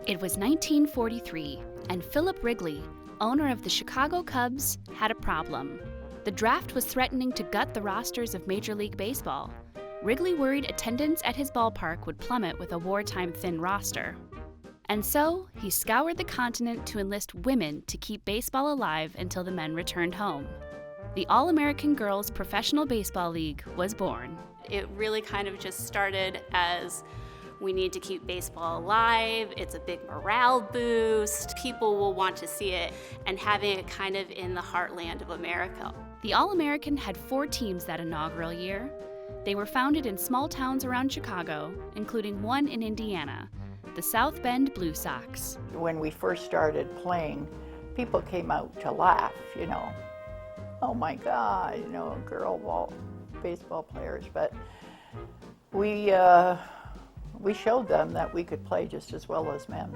It was 1943, and Philip Wrigley, owner of the Chicago Cubs, had a problem. The draft was threatening to gut the rosters of Major League Baseball. Wrigley worried attendance at his ballpark would plummet with a wartime thin roster. And so, he scoured the continent to enlist women to keep baseball alive until the men returned home. The All-American Girls Professional Baseball League was born. It really kind of just started as, we need to keep baseball alive, it's a big morale boost, people will want to see it, and having it kind of in the heartland of America. The All-American had 4 teams that inaugural year. They were founded in small towns around Chicago, including one in Indiana, the South Bend Blue Sox. When we first started playing, people came out to laugh, Oh my God, girl baseball players. But we showed them that we could play just as well as men.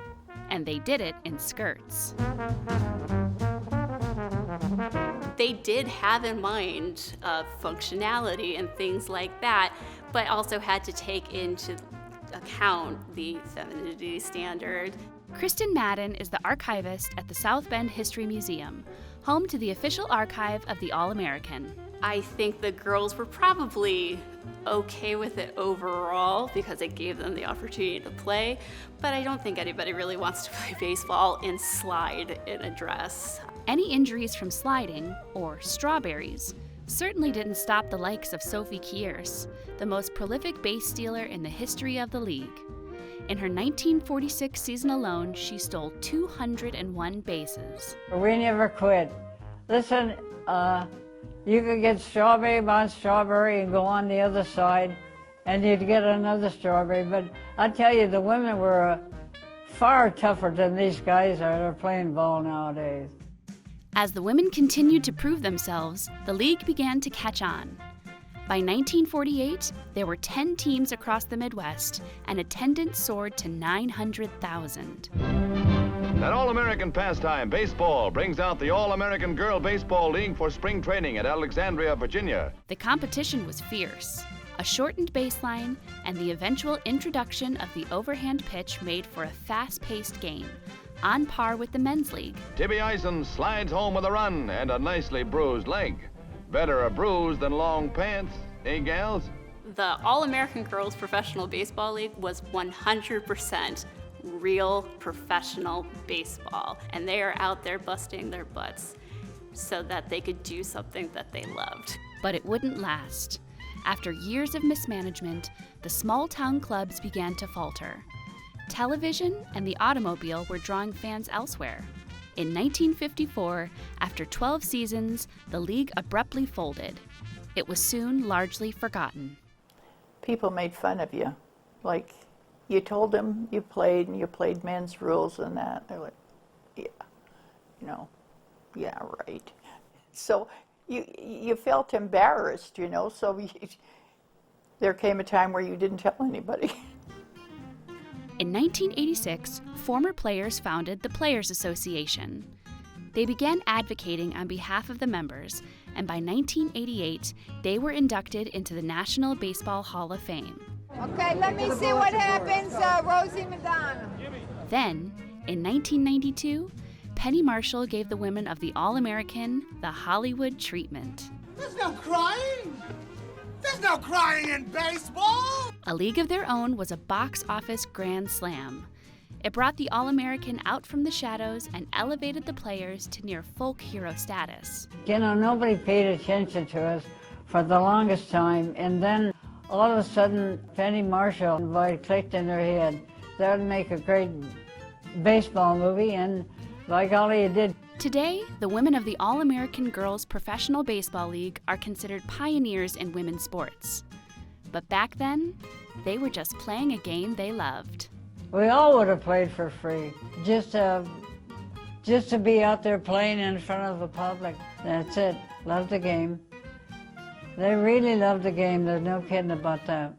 And they did it in skirts. They did have in mind functionality and things like that, but also had to take into account the femininity standard. Kristen Madden is the archivist at the South Bend History Museum, home to the official archive of the All-American. I think the girls were probably okay with it overall because it gave them the opportunity to play, but I don't think anybody really wants to play baseball and slide in a dress. Any injuries from sliding, or strawberries, certainly didn't stop the likes of Sophie Kierce, the most prolific base stealer in the history of the league. In her 1946 season alone, she stole 201 bases. We never quit. Listen, you could get strawberry by strawberry and go on the other side, and you'd get another strawberry. But I tell you, the women were far tougher than these guys that are playing ball nowadays. As the women continued to prove themselves, the league began to catch on. By 1948, there were 10 teams across the Midwest, and attendance soared to 900,000. That All-American pastime, baseball, brings out the All-American Girl Baseball League for spring training at Alexandria, Virginia. The competition was fierce. A shortened baseline and the eventual introduction of the overhand pitch made for a fast-paced game, on par with the men's league. Tibby Eisen slides home with a run and a nicely bruised leg. Better a bruise than long pants, eh, gals? The All-American Girls Professional Baseball League was 100% real professional baseball, and they are out there busting their butts so that they could do something that they loved. But it wouldn't last. After years of mismanagement, the small-town clubs began to falter. Television and the automobile were drawing fans elsewhere. In 1954, after 12 seasons, the league abruptly folded. It was soon largely forgotten. People made fun of you. Like, you told them you played, and you played men's rules and that. They're like, yeah, right. So you felt embarrassed, so there came a time where you didn't tell anybody. In 1986, former players founded the Players Association. They began advocating on behalf of the members, and by 1988, they were inducted into the National Baseball Hall of Fame. Okay, let me see what happens, Rosie Madonna. Then, in 1992, Penny Marshall gave the women of the All-American the Hollywood treatment. There's no crying! There's no crying in baseball! A League of Their Own was a box office grand slam. It brought the All-American out from the shadows and elevated the players to near folk hero status. Nobody paid attention to us for the longest time, and then all of a sudden, Penny Marshall clicked in their head. That would make a great baseball movie, and by golly, it did. Today, the women of the All-American Girls Professional Baseball League are considered pioneers in women's sports. But back then, they were just playing a game they loved. We all would have played for free, just to be out there playing in front of the public. That's it. Love the game. They really love the game. There's no kidding about that.